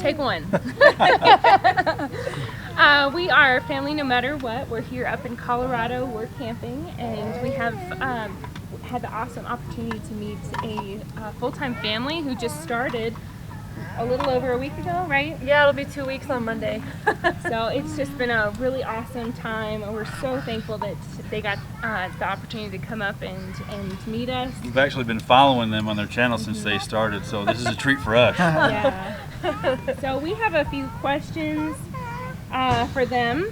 Take one. We are family no matter what. We're here up in Colorado. We're camping, and we have had the awesome opportunity to meet a full-time family who just started a little over a week ago, right? Yeah, it'll be 2 weeks on Monday. So it's just been a really awesome time. We're so thankful that they got the opportunity to come up and meet us. We've actually been following them on their channel since they started, so this is a treat for us. Yeah. So we have a few questions for them.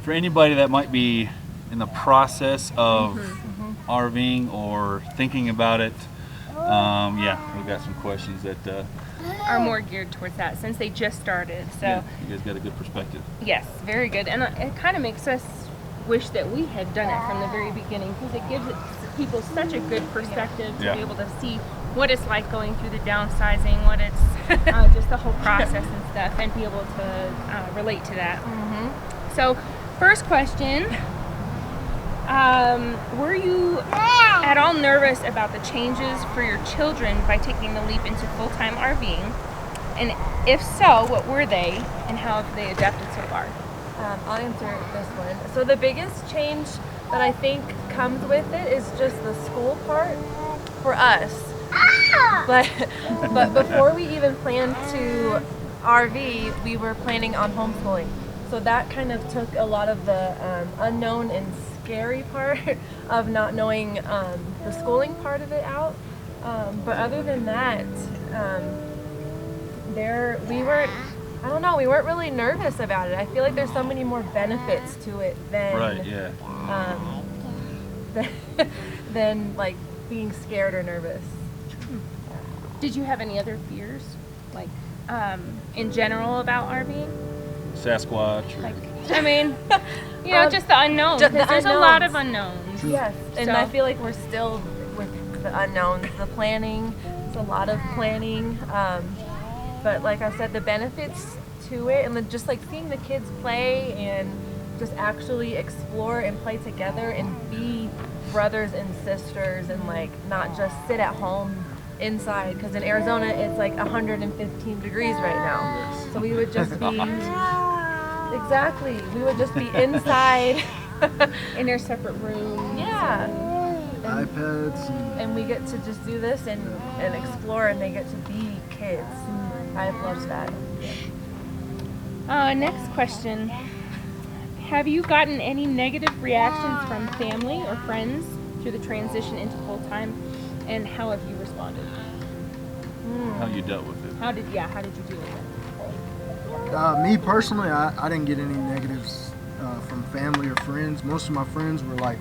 For anybody that might be in the process of RVing or thinking about it, yeah, we've got some questions that are more geared towards that since they just started. So yeah, you guys got a good perspective. yes, very good. And it kind of makes us wish that we had done it from the very beginning, because it gives people such a good perspective to be able to see what it's like going through the downsizing, what it's just the whole process and stuff, and be able to relate to that. So first question, were you at all nervous about the changes for your children by taking the leap into full-time RVing? And if so, what were they, and how have they adapted so far? I'll answer this one. So the biggest change that I think comes with it is just the school part for us. But before we even planned to RV, we were planning on homeschooling. So that kind of took a lot of the unknown and scary part of not knowing the schooling part of it out. But other than that, we weren't really nervous about it. I feel like there's so many more benefits to it than like being scared or nervous. Did you have any other fears, like in general about RVing? Sasquatch. Like, I mean, just the unknowns. There's a lot of unknowns. Yes, and I feel like we're still with the unknowns. The planning, it's a lot of planning. But like I said, the benefits to it, and then just like seeing the kids play and just actually explore and play together and be brothers and sisters, and like not just sit at home inside, because in Arizona it's like 115 degrees right now. So we would just be we would just be inside in their separate rooms. Yeah. iPads. And we get to just do this and explore, and they get to be kids. I've loved that. Next question. Have you gotten any negative reactions from family or friends through the transition into full-time, and how have you responded? How you dealt with it? How did you deal with it? Me personally, I didn't get any negatives from family or friends. Most of my friends were like,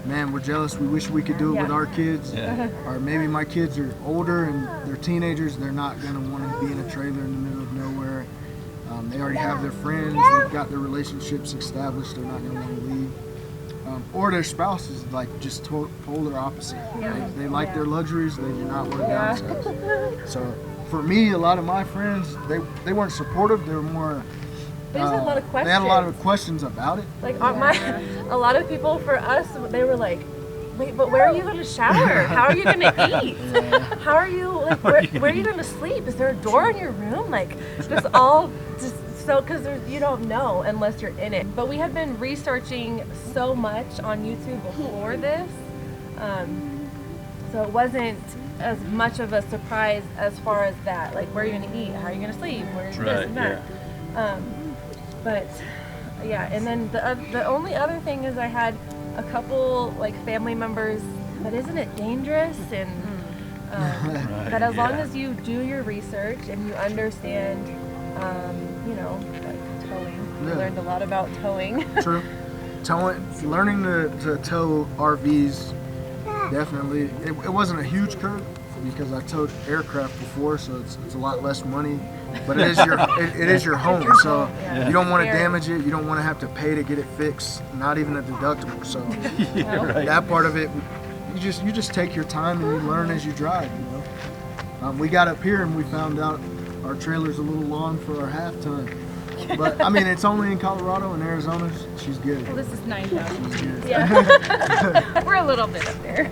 man, we're jealous, we wish we could do it with our kids. Or maybe my kids are older and they're teenagers, they're not going to want to be in a trailer in the middle of nowhere. They already have their friends, they've got their relationships established, they're not going to want to leave. Or their spouse is like just polar opposite. They like their luxuries, they do not want to downsize. So for me, a lot of my friends, they weren't supportive, they were more... They just had a lot of questions. They had a lot of questions about it. Like a lot of people for us, they were like, wait, but where are you going to shower? How are you going to eat? How are you, like, where are you going to sleep? Is there a door in your room? Like, because you don't know unless you're in it. But we had been researching so much on YouTube before this, so it wasn't as much of a surprise as far as that. Like, where are you going to eat? How are you going to sleep? Where is this and that? But yeah, and then the only other thing is I had a couple like family members, but isn't it dangerous? And that as long as you do your research and you understand, like towing. We learned a lot about towing. True. Learning to tow RVs, definitely. It wasn't a huge curve because I towed aircraft before, so it's a lot less money. But it is your home, so you don't want to damage it. You don't want to have to pay to get it fixed. Not even a deductible. So that part of it, you just take your time and you learn as you drive. We got up here and we found out our trailer's a little long for our half ton. But I mean, it's only in Colorado and Arizona. She's good. Well, this is 9,000. She's good. Yeah. We're a little bit up there.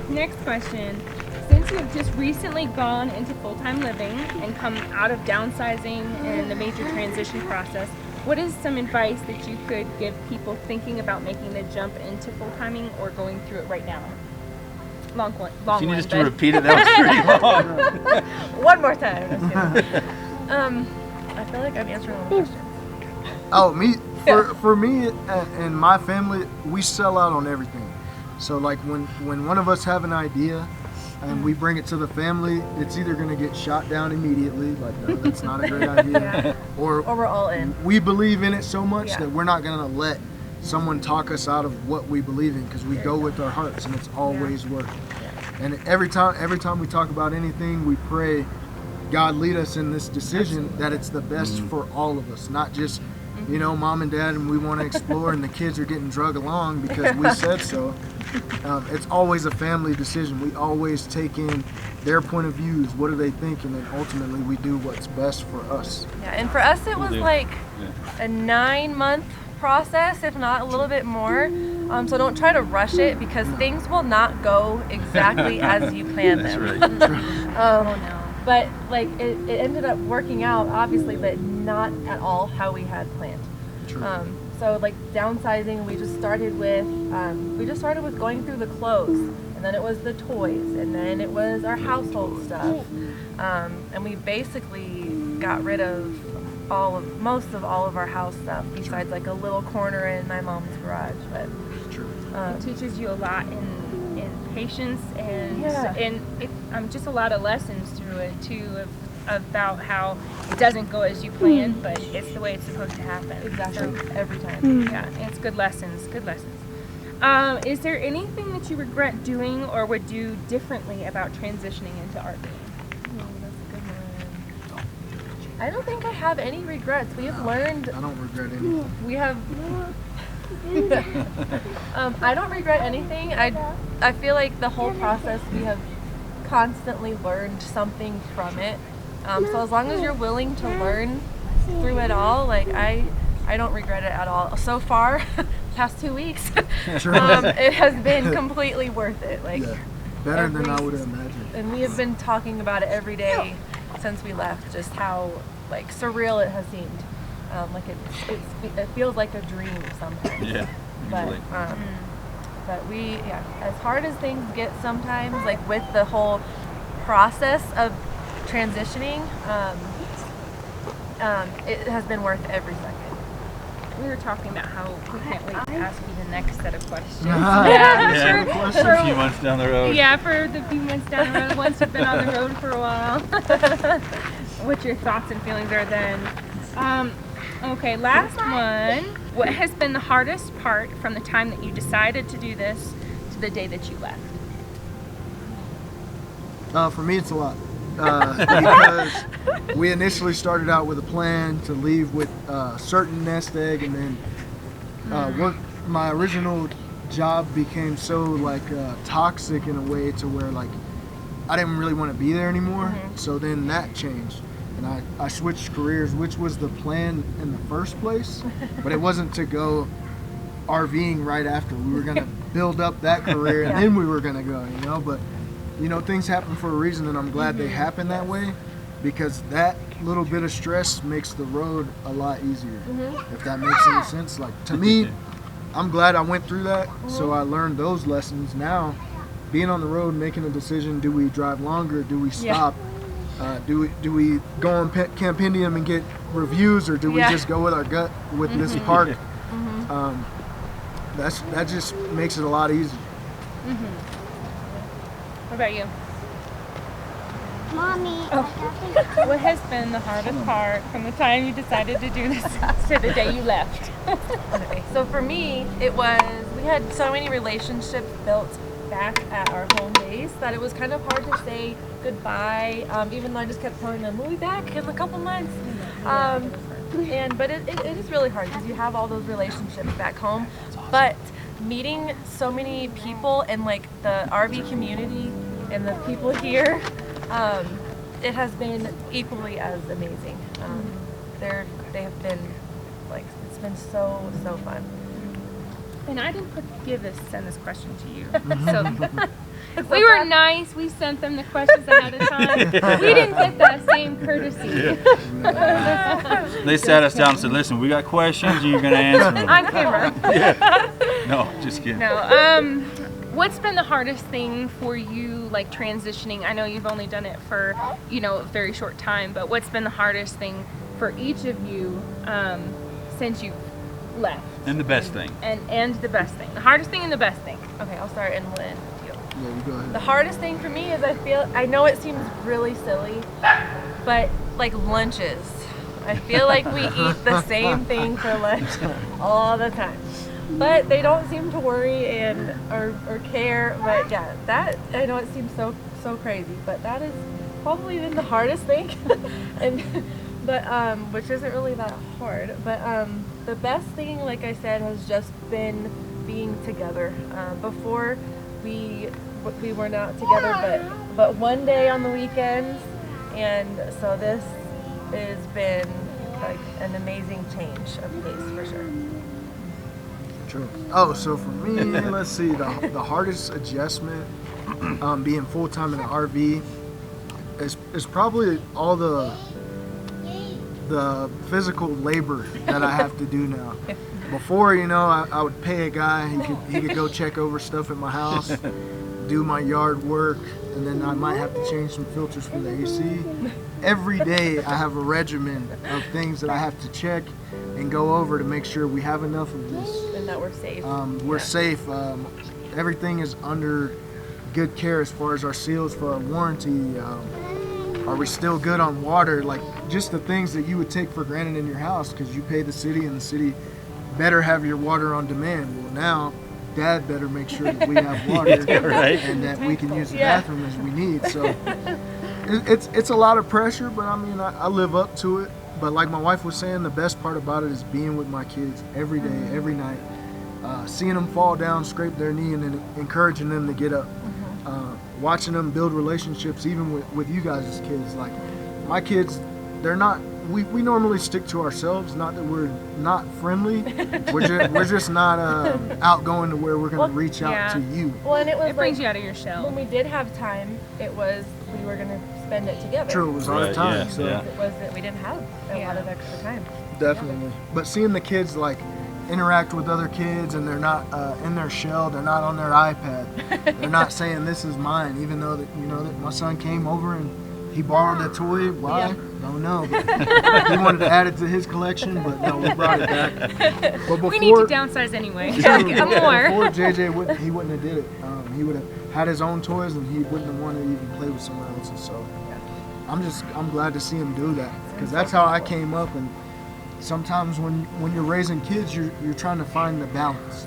Next question. Since you have just recently gone into full-time living and come out of downsizing and the major transition process, what is some advice that you could give people thinking about making the jump into full-timing or going through it right now? Long one. If you need us to repeat it, that was pretty long. One more time. I feel like I'm answering all the questions. Oh, for me and my family, we sell out on everything. So like when one of us have an idea and we bring it to the family, it's either going to get shot down immediately, like no, that's not a great idea, or we're all in. We believe in it so much that we're not going to let someone talk us out of what we believe in, because we go with our hearts, and it's always worked. And every time we talk about anything, we pray God lead us in this decision that it's the best for all of us, not just mom and dad and we want to explore and the kids are getting drug along because we said so. It's always a family decision. We always take in their point of views, what do they think, and then ultimately we do what's best for us. Yeah, and for us it was like a 9-month process, if not a little bit more. So don't try to rush it, because things will not go exactly as you planned them. That's right. But like it ended up working out, obviously, but not at all how we had planned. So like downsizing, we just started with going through the clothes, and then it was the toys, and then it was our household stuff, and we basically got rid of most of all of our house stuff, besides like a little corner in my mom's garage. But it teaches you a lot in patience and just a lot of lessons through it too, about how it doesn't go as you planned, but it's the way it's supposed to happen. Exactly. So, every time. Yeah, it's good lessons. Is there anything that you regret doing or would do differently about transitioning into RVing? That's a good one. I don't think I have any regrets. We have learned. I don't regret anything. We have. I don't regret anything. I feel like the whole process, we have constantly learned something from it. So as long as you're willing to learn through it all, like I don't regret it at all. So far, past 2 weeks, it has been completely worth it. Like better than I would have imagined. And we have been talking about it every day since we left, just how like surreal it has seemed. Like it feels like a dream sometimes. Yeah. But we, as hard as things get sometimes, like with the whole process of transitioning, it has been worth every second. We were talking about how we can't wait to ask you the next set of questions. For a few months down the road. Yeah, for the few months down the road, once you've been on the road for a while. What your thoughts and feelings are then. Okay, last one. What has been the hardest part from the time that you decided to do this to the day that you left? For me, it's a lot. Because we initially started out with a plan to leave with a certain nest egg, and then my original job became so like toxic in a way to where like I didn't really want to be there anymore. So then that changed. And I switched careers, which was the plan in the first place, but it wasn't to go RVing right after. We were going to build up that career, and then we were going to go, but, things happen for a reason, and I'm glad they happen that way, because that little bit of stress makes the road a lot easier, if that makes any sense. Like, to me, I'm glad I went through that, so I learned those lessons. Now, being on the road, making a decision, do we drive longer, do we stop? Do we go on Campendium and get reviews, or do we just go with our gut with this park? That just makes it a lot easier. What about you? Mommy. What has been the hardest part from the time you decided to do this to the day you left? Okay, so for me, we had so many relationships built back at our home base that it was kind of hard to say goodbye, even though I just kept telling them we'll be back in a couple months. But it is really hard because you have all those relationships back home, but meeting so many people and like the RV community and the people here, it has been equally as amazing. They have been like, it's been so fun. And I didn't send this question to you. So We were nice. We sent them the questions ahead of time. We didn't get that same courtesy. They sat us down and said, "Listen, we got questions. And you're gonna answer them." On camera. No, just kidding. No. What's been the hardest thing for you, like transitioning? I know you've only done it for, a very short time, but what's been the hardest thing for each of you since you've left? And the best thing. And the best thing. The hardest thing and the best thing. Okay, I'll start and Lynn. Yeah, you go ahead. The hardest thing for me is I know it seems really silly, but like lunches. I feel like we eat the same thing for lunch all the time. But they don't seem to worry or care. But yeah, that I know it seems so crazy, but that is probably been the hardest thing. But which isn't really that hard. But the best thing, like I said, has just been being together. Before we were not together, but one day on the weekends, and so this has been like an amazing change of pace for sure. True. Oh, so for me, let's see, the hardest adjustment being full-time in an RV is probably all the physical labor that I have to do now. Before, I would pay a guy, he could go check over stuff at my house, do my yard work, and then I might have to change some filters for the AC. Every day I have a regimen of things that I have to check and go over to make sure we have enough of this. And that we're safe. We're safe. Everything is under good care as far as our seals for our warranty. Are we still good on water? Like just the things that you would take for granted in your house because you pay the city and the city better have your water on demand. Well, now Dad better make sure that we have water and that we can use the bathroom as we need. So it's a lot of pressure, but I mean I live up to it. But like my wife was saying, the best part about it is being with my kids every day, every night, seeing them fall down, scrape their knee, and then encouraging them to get up. Watching them build relationships, even with you guys as kids. Like my kids, they're not. We normally stick to ourselves. Not that we're not friendly. We're just not outgoing to where we're going to reach out to you. Well, and it brings you out of your shell. When we did have time, it was we were going to spend it together. True, it was our time. So it was that we didn't have a lot of extra time. Definitely. But seeing the kids like interact with other kids and they're not in their shell, they're not on their iPad, they're not saying this is mine, even though that that my son came over and he borrowed a toy. Why? Don't know. But he wanted to add it to his collection, but no, we brought it back. But before, we need to downsize anyway. Before More. JJ he wouldn't have did it. He would have had his own toys and he wouldn't have wanted to even play with someone else's. So I'm glad to see him do that because that's how I came up. And sometimes when you're raising kids, you're trying to find the balance.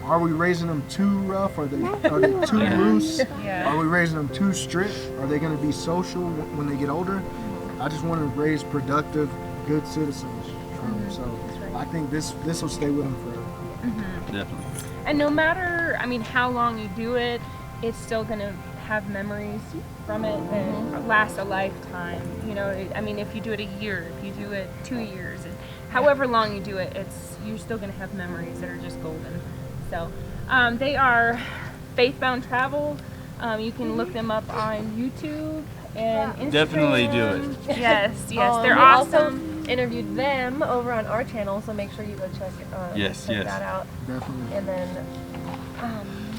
Are we raising them too rough? Are they too loose? Are we raising them too strict? Are they going to be social when they get older? I just want to raise productive, good citizens. So I think this will stay with them forever. Definitely. And no matter, how long you do it, it's still going to have memories from it and last a lifetime. If you do it a year, if you do it 2 years, and however long you do it, you're still going to have memories that are just golden. So they are Faithboundtravel. You can look them up on YouTube and Instagram. Definitely do it. Yes, they're we awesome. Also interviewed them over on our channel, so make sure you go check that out. Definitely. And then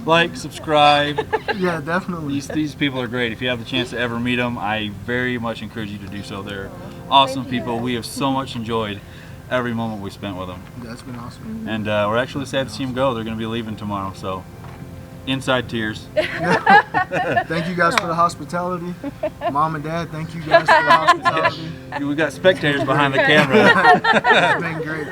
like, subscribe. Yeah, definitely. These people are great. If you have the chance to ever meet them, I very much encourage you to do so. They're awesome people. We have so much enjoyed every moment we spent with them. That's been awesome. And we're actually sad to see them go. They're going to be leaving tomorrow, so inside tears. Thank you guys for the hospitality. Mom and Dad, thank you guys for the hospitality. We got spectators behind the camera. It's been great.